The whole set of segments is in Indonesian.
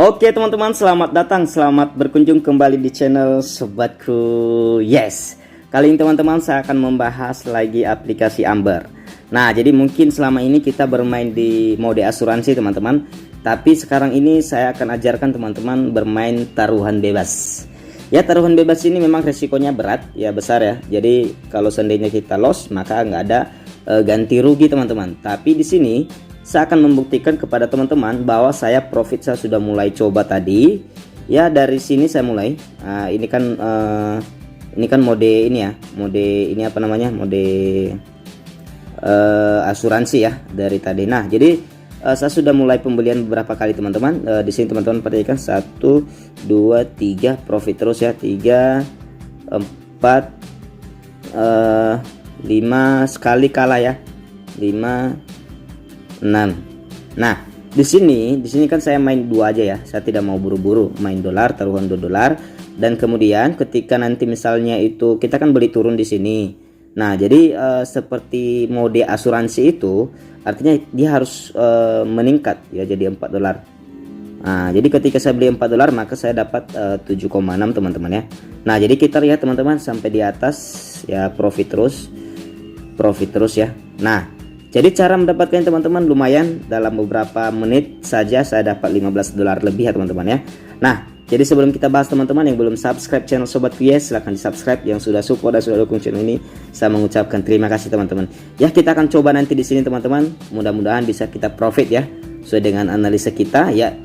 Oke teman-teman, selamat datang, selamat berkunjung kembali di channel Sobatku Yes. Kali ini teman-teman saya akan membahas lagi aplikasi Amber. Nah, jadi mungkin selama ini kita bermain di mode asuransi teman-teman, tapi sekarang ini saya akan ajarkan teman-teman bermain taruhan bebas. Ya, taruhan bebas ini memang resikonya berat, ya besar ya. Jadi kalau seandainya kita loss maka nggak ada ganti rugi teman-teman. Tapi di sini saya akan membuktikan kepada teman-teman bahwa saya profit saya sudah mulai coba tadi. Ya, dari sini saya mulai. Nah, ini kan mode ini ya, mode ini apa namanya, mode asuransi ya dari tadi. Nah, jadi saya sudah mulai pembelian beberapa kali teman-teman. Di sini teman-teman perhatikan 1, 2, 3 profit terus ya, 3, 4, 5 sekali kalah ya, 5, 6. Nah, di sini kan saya main 2 aja ya. Saya tidak mau buru-buru main dolar, taruhan $2. Dan kemudian ketika nanti misalnya itu kita kan beli turun di sini. Nah, jadi seperti mode asuransi itu artinya dia harus meningkat ya jadi $4. Nah, jadi ketika saya beli $4 maka saya dapat 7,6 teman-teman ya. Nah, jadi kita lihat teman-teman sampai di atas ya, profit terus ya. Nah, jadi cara mendapatkan teman-teman lumayan, dalam beberapa menit saja saya dapat $15 lebih ya teman-teman ya. Nah, jadi sebelum kita bahas teman-teman yang belum subscribe channel Sobatku Yes, silahkan di subscribe. Yang sudah support dan sudah dukung channel ini, saya mengucapkan terima kasih teman-teman. Ya, kita akan coba nanti di sini teman-teman. Mudah-mudahan bisa kita profit ya, sesuai dengan analisa kita ya.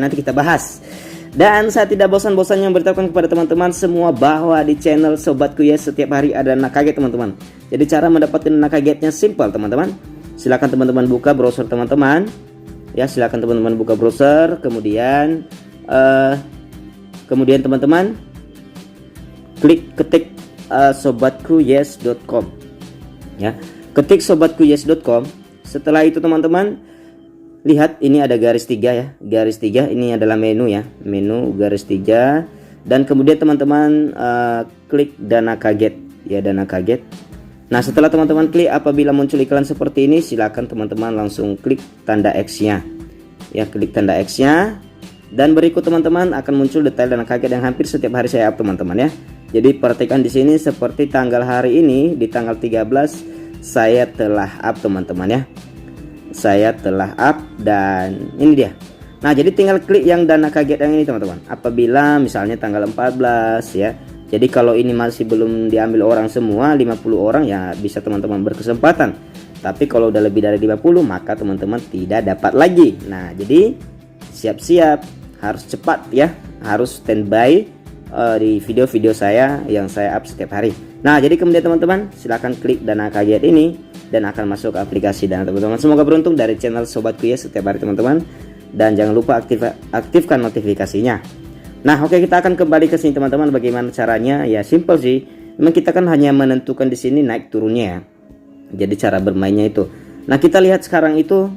Nanti kita bahas. Dan saya tidak bosan-bosannya memberitahukan kepada teman-teman semua bahwa di channel Sobatku Yes setiap hari ada dana kaget teman-teman. Jadi cara mendapatkan dana kagetnya simple teman-teman. Silakan teman-teman buka browser teman-teman. Ya, silakan teman-teman buka browser, kemudian teman-teman ketik sobatkuyes.com. Ya, ketik sobatkuyes.com. Setelah itu teman-teman lihat ini ada garis 3 ya, garis 3 ini adalah menu ya, menu garis 3, dan kemudian teman-teman klik dana kaget ya, dana kaget. Nah, setelah teman-teman klik, apabila muncul iklan seperti ini silakan teman-teman langsung klik tanda X-nya ya, klik tanda X-nya, dan berikut teman-teman akan muncul detail dana kaget yang hampir setiap hari saya up teman-teman ya. Jadi perhatikan di sini seperti tanggal hari ini di tanggal 13 saya telah up teman-teman ya. Saya telah up dan ini dia. Nah, jadi tinggal klik yang dana kaget yang ini teman-teman. Apabila misalnya tanggal 14 ya. Jadi kalau ini masih belum diambil orang semua 50 orang ya bisa teman-teman berkesempatan. Tapi kalau udah lebih dari 50 maka teman-teman tidak dapat lagi. Nah, jadi siap-siap, harus cepat ya, harus standby di video-video saya yang saya up setiap hari. Nah, jadi kemudian teman-teman silahkan klik dana kaget ini dan akan masuk ke aplikasi dana teman-teman. Semoga beruntung dari channel Sobatku Yes setiap hari teman-teman, dan jangan lupa aktifkan notifikasinya. Nah, oke, kita akan kembali ke sini teman-teman. Bagaimana caranya? Ya simple sih. Memang kita kan hanya menentukan di sini naik turunnya ya. Jadi cara bermainnya itu. Nah, kita lihat sekarang itu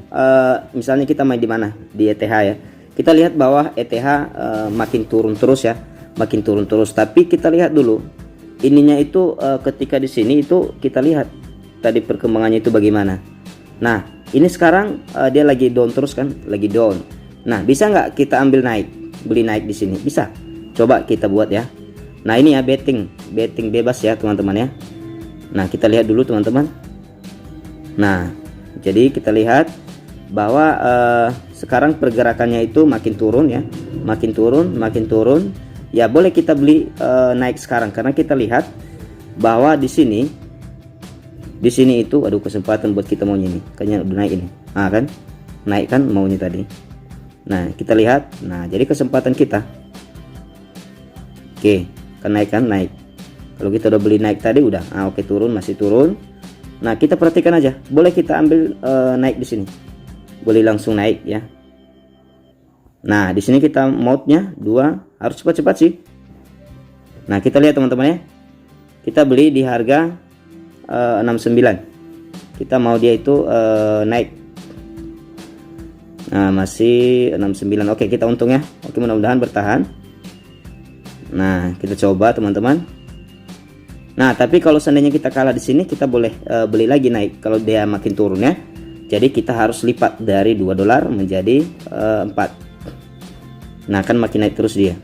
misalnya kita main di mana? Di ETH ya. Kita lihat bahwa ETH makin turun terus ya, makin turun terus. Tapi kita lihat dulu ininya itu ketika di sini itu kita lihat tadi perkembangannya itu bagaimana. Nah, ini sekarang dia lagi down terus kan, lagi down. Nah, bisa nggak kita ambil naik, beli naik di sini? Bisa. Coba kita buat ya. Nah, ini ya betting bebas ya teman-teman ya. Nah, kita lihat dulu teman-teman. Nah, jadi kita lihat bahwa sekarang pergerakannya itu makin turun ya, makin turun. Ya, boleh kita beli naik sekarang karena kita lihat bahwa di sini itu aduh, kesempatan buat kita maunya ini kayaknya udah naik ini. Nah, kan naik kan maunya tadi. Nah, kita lihat. Nah, jadi kesempatan kita. Oke, kan naik. Kalau kita udah beli naik tadi udah. Oke, turun, masih turun. Nah, kita perhatikan aja. Boleh kita ambil naik di sini. Boleh langsung naik ya. Nah, di sini kita mode-nya 2, harus cepat-cepat sih. Nah, kita lihat teman-teman ya. Kita beli di harga 69. Kita mau dia itu naik. Nah, masih 69. Oke, kita untung ya. Oke, mudah-mudahan bertahan. Nah, kita coba teman-teman. Nah, tapi kalau seandainya kita kalah di sini kita boleh beli lagi naik kalau dia makin turun ya. Jadi kita harus lipat dari $2 menjadi 4. Nah kan makin naik terus dia.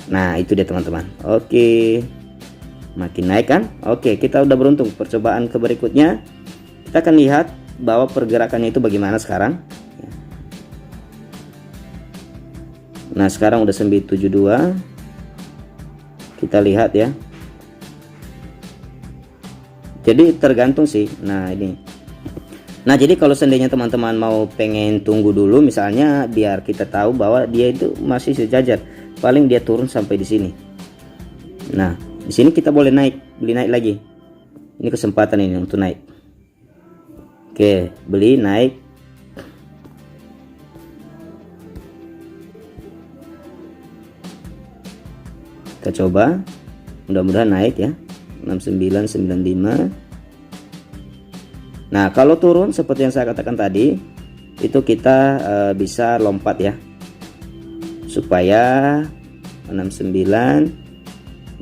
Nah itu dia teman-teman. Oke, makin naik kan. Oke, kita udah beruntung. Percobaan ke berikutnya kita akan lihat bahwa pergerakannya itu bagaimana sekarang. Nah sekarang udah 972. Kita lihat ya. Jadi tergantung sih. Nah ini. Nah jadi kalau seandainya teman-teman mau pengen tunggu dulu, misalnya biar kita tahu bahwa dia itu masih sejajar, paling dia turun sampai di sini. Nah di sini kita boleh naik, beli naik lagi. Ini kesempatan ini untuk naik. Oke, beli naik. Kita coba, mudah-mudahan naik ya. 6995. Nah kalau turun seperti yang saya katakan tadi, itu kita bisa lompat ya, supaya 69.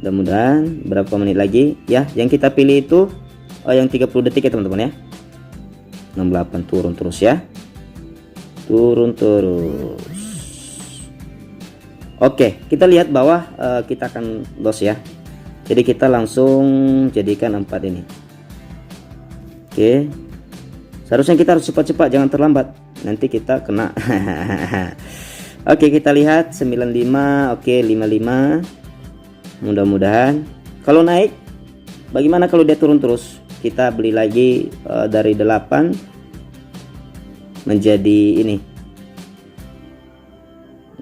Mudah-mudahan berapa menit lagi ya. Yang kita pilih itu yang 30 detik ya teman-teman ya. 68 turun terus ya, turun terus. Oke, kita lihat bahwa kita akan loss ya. Jadi kita langsung jadikan 4 ini. Oke, seharusnya kita harus cepat-cepat, jangan terlambat, nanti kita kena. Oke, kita lihat 95. Oke, 55. Mudah-mudahan kalau naik. Bagaimana kalau dia turun terus? Kita beli lagi dari 8 menjadi ini.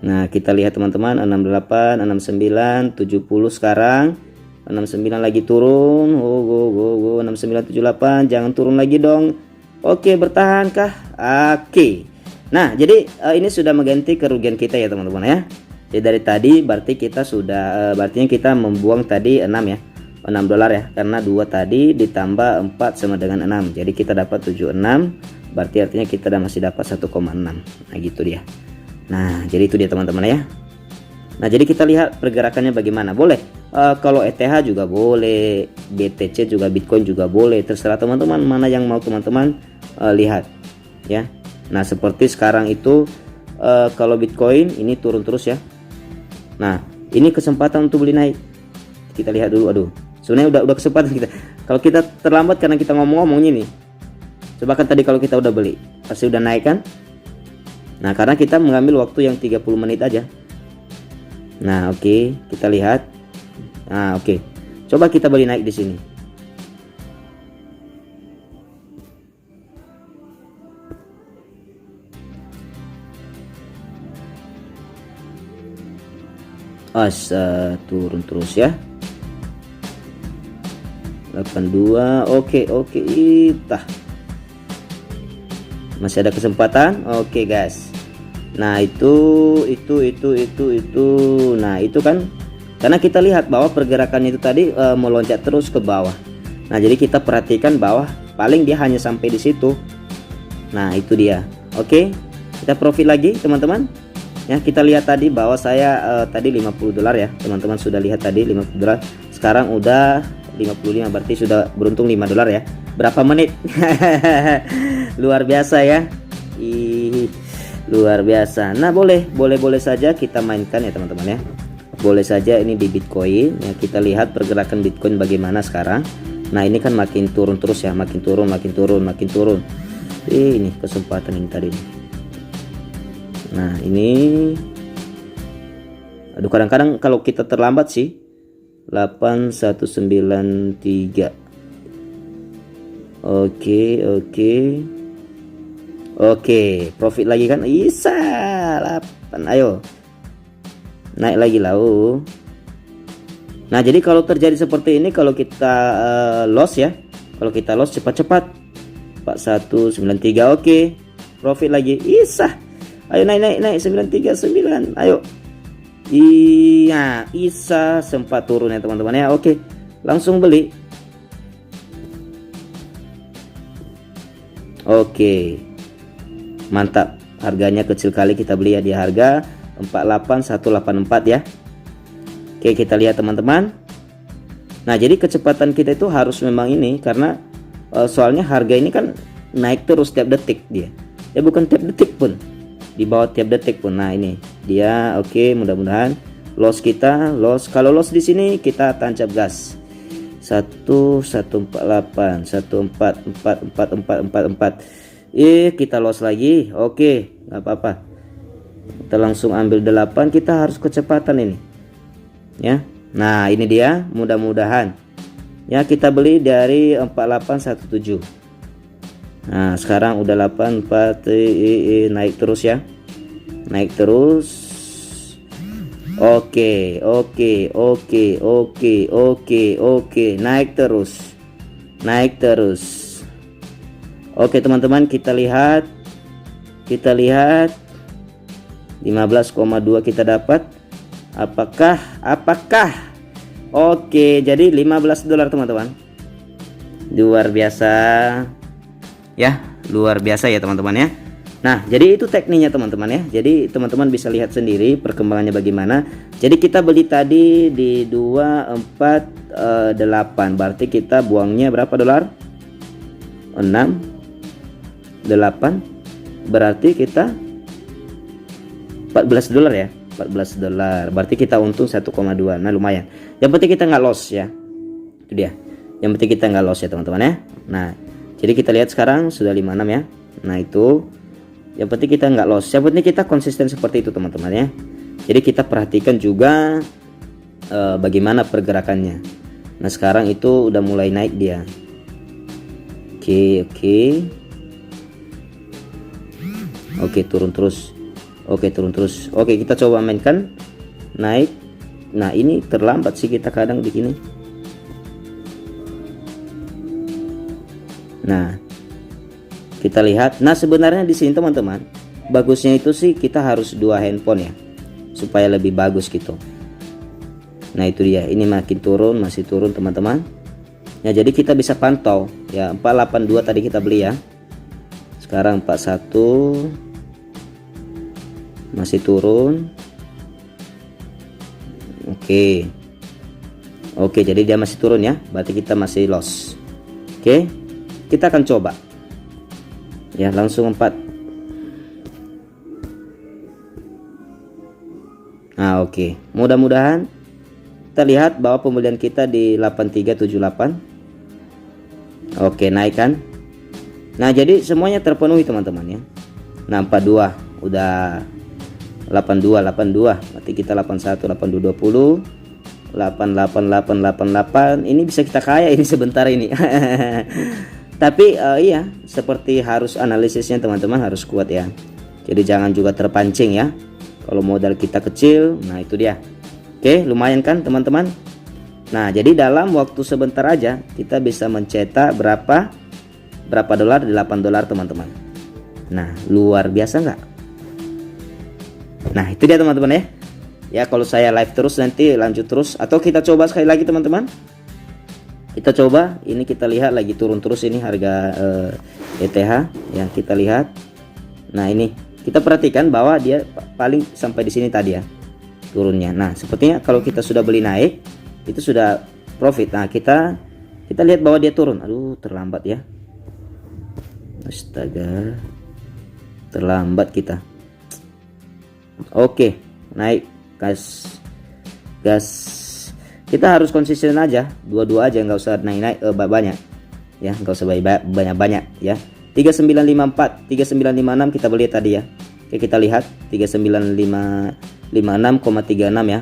Nah kita lihat teman-teman, 68, 69, 70 sekarang. 69 lagi turun. 69, 78. Jangan turun lagi dong. Oke, bertahan kah? Oke. Nah jadi ini sudah mengganti kerugian kita ya teman-teman ya. Jadi dari tadi berarti kita sudah berarti kita membuang tadi 6 ya, $6 ya, karena 2 tadi ditambah 4 sama dengan 6. Jadi kita dapat 76. Berarti artinya kita masih dapat 1,6. Nah gitu dia. Nah jadi itu dia teman-teman ya. Nah jadi kita lihat pergerakannya bagaimana. Boleh kalau ETH juga boleh, BTC juga, Bitcoin juga boleh, terserah teman-teman mana yang mau teman-teman lihat ya. Nah seperti sekarang itu kalau Bitcoin ini turun terus ya. Nah ini kesempatan untuk beli naik. Kita lihat dulu. Aduh, sebenarnya udah kesempatan kita. Kalau kita terlambat karena kita ngomong-ngomong ini. Coba kan tadi kalau kita udah beli pasti udah naik kan. Nah karena kita mengambil waktu yang 30 menit aja. Nah oke, kita lihat. Nah oke, coba kita beli naik di sini. Turun terus ya. 82. Oke itah. Masih ada kesempatan. Oke guys. Nah itu. Nah itu kan karena kita lihat bahwa pergerakannya itu tadi melonjak terus ke bawah. Nah jadi kita perhatikan bahwa paling dia hanya sampai di situ. Nah itu dia. Oke, kita profit lagi teman-teman ya. Kita lihat tadi bahwa saya tadi $50 ya teman-teman, sudah lihat tadi $50. Sekarang udah 55, berarti sudah beruntung $5 ya. Berapa menit? Luar biasa ya. Luar biasa. Nah boleh saja kita mainkan ya teman-teman ya. Boleh saja ini di Bitcoin ya. Kita lihat pergerakan Bitcoin bagaimana sekarang. Nah ini kan makin turun terus ya, makin turun. Ini kesempatan ini tadi. Nah ini, aduh kadang-kadang kalau kita terlambat sih. 8193. Oke, profit lagi kan? Isa 8. Ayo. Naik lagi lah. Nah, jadi kalau terjadi seperti ini, kalau kita loss ya. Kalau kita loss cepat-cepat. 4193. Oke. Profit lagi. Isa. Ayo naik 939. Ayo. Iya, Isa sempat turun ya teman-teman ya. Oke. Langsung beli. Oke. Mantap, harganya kecil kali, kita beli ya di harga 48184 ya. Oke, kita lihat teman-teman. Nah jadi kecepatan kita itu harus memang ini, karena soalnya harga ini kan naik terus tiap detik dia. Ya bukan tiap detik pun, di bawah tiap detik pun. Nah ini dia. Oke, mudah-mudahan loss kita loss. Kalau loss di sini kita tancap gas 1148 144444. Kita loss lagi. Oke, nggak apa-apa, kita langsung ambil 8. Kita harus kecepatan ini ya. Nah ini dia, mudah-mudahan ya. Kita beli dari 4817. Nah sekarang udah 84. Naik terus ya, naik terus. Oke, naik terus, naik terus. Oke teman-teman, kita lihat 15,2 kita dapat. Apakah oke, jadi 15 dolar teman-teman. Luar biasa ya, luar biasa ya teman-teman ya. Nah jadi itu tekniknya teman-teman ya. Jadi teman-teman bisa lihat sendiri perkembangannya bagaimana. Jadi kita beli tadi di 248, berarti kita buangnya berapa dolar? 6 8, berarti kita 14 dolar ya, 14 dolar. Berarti kita untung 1,2. Nah lumayan. Yang penting kita nggak loss ya. Itu dia. Yang penting kita nggak loss ya teman-teman ya. Nah jadi kita lihat sekarang sudah 56 ya. Nah itu yang penting kita nggak loss. Yang penting kita konsisten seperti itu teman-teman ya. Jadi kita perhatikan juga bagaimana pergerakannya. Nah sekarang itu udah mulai naik dia. Oke, turun terus. Oke, turun terus. Oke, kita coba mainkan naik. Nah ini terlambat sih kita kadang di sini. Nah kita lihat. Nah sebenarnya di sini teman-teman, bagusnya itu sih kita harus 2 handphone ya, supaya lebih bagus gitu. Nah itu dia, ini makin turun, masih turun teman-teman. Nah jadi kita bisa pantau ya. 482 tadi kita beli ya, sekarang 41 masih turun. Oke, jadi dia masih turun ya, berarti kita masih loss. Oke, kita akan coba ya, langsung 4. Nah oke, mudah-mudahan kita lihat bahwa pembelian kita di 8378. Oke, naik kan. Nah jadi semuanya terpenuhi teman-teman ya. Nah 42 udah 82, berarti kita 81, 82, 20, 88888. Ini bisa kita kaya ini sebentar ini. Tapi iya, seperti harus analisisnya teman-teman harus kuat ya. Jadi jangan juga terpancing ya kalau modal kita kecil. Nah itu dia. Oke, lumayan kan teman-teman. Nah jadi dalam waktu sebentar aja kita bisa mencetak berapa dolar? 8 dolar teman-teman. Nah luar biasa nggak? Nah itu dia teman-teman ya. Ya kalau saya live terus nanti lanjut terus, atau kita coba sekali lagi teman-teman. Kita coba, ini kita lihat lagi turun terus ini harga ETH ya, kita lihat. Nah ini kita perhatikan bahwa dia paling sampai di sini tadi ya turunnya. Nah sepertinya kalau kita sudah beli naik itu sudah profit. Nah kita lihat bahwa dia turun. Aduh terlambat ya, astaga, terlambat kita. Oke, naik gas. Kita harus konsisten aja, dua-dua aja, nggak usah naik banyak ya, nggak usah banyak ya. 3954 3956 kita beli tadi ya. Oke, kita lihat 3956,36 ya,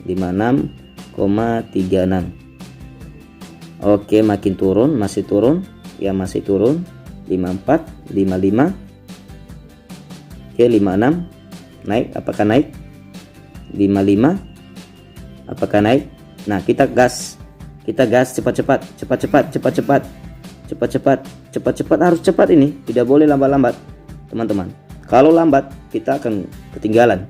56,36. Oke, makin turun, masih turun ya, masih turun. 54 55. Oke, 56 naik, apakah naik? 55 apakah naik? Nah kita gas cepat-cepat, harus cepat, ini tidak boleh lambat-lambat teman-teman. Kalau lambat kita akan ketinggalan,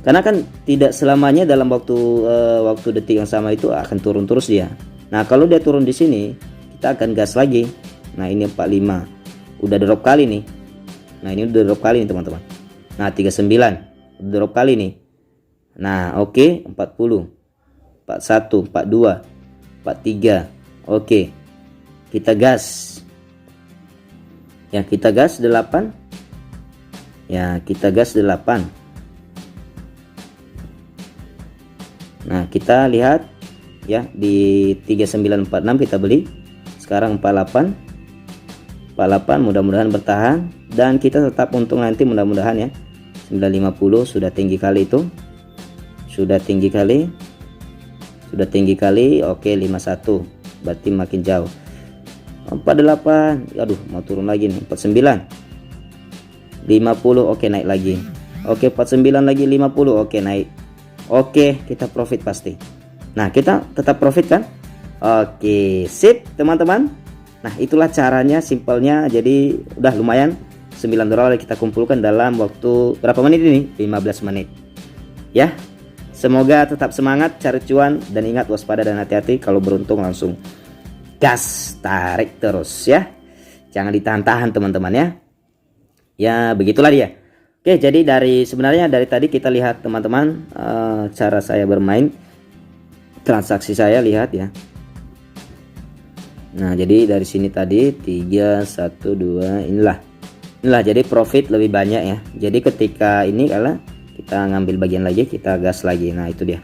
karena kan tidak selamanya dalam waktu detik yang sama itu akan turun terus dia. Nah kalau dia turun di sini kita akan gas lagi. Nah ini 45 udah drop kali nih. Nah ini udah drop kali nih teman-teman. Nah 39 udah drop kali nih. Nah oke, 40, 41, 42, 43. Oke, kita gas ya, kita gas 8 ya, kita gas 8. Nah, kita lihat ya, di 3946 kita beli, sekarang 48 mudah-mudahan bertahan dan kita tetap untung nanti mudah-mudahan ya. 950 sudah tinggi kali itu, sudah tinggi kali, oke. 51 berarti makin jauh. 48, aduh mau turun lagi nih. 49 50, oke naik lagi, oke. 49 lagi, 50, oke naik, oke kita profit pasti. Nah, kita tetap profit kan? Oke, sip teman-teman. Nah, itulah caranya, simpelnya. Jadi udah lumayan, $9 kita kumpulkan dalam waktu berapa menit ini? 15 menit ya. Semoga tetap semangat cari cuan, dan ingat waspada dan hati-hati. Kalau beruntung langsung gas, tarik terus ya, jangan ditahan-tahan teman-teman ya. Ya begitulah dia. Oke, jadi sebenarnya dari tadi kita lihat teman-teman, cara saya bermain, transaksi saya lihat ya. Nah, jadi dari sini tadi 3 1 2 inilah jadi profit lebih banyak ya. Jadi ketika ini kalau kita ngambil bagian lagi, kita gas lagi. Nah, itu dia.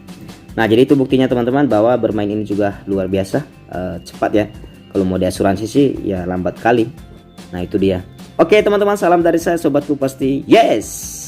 Nah, jadi itu buktinya teman-teman bahwa bermain ini juga luar biasa cepat ya. Kalau mau di asuransi sih ya lambat kali. Nah, itu dia. Oke teman-teman, salam dari saya sobatku pasti. Yes.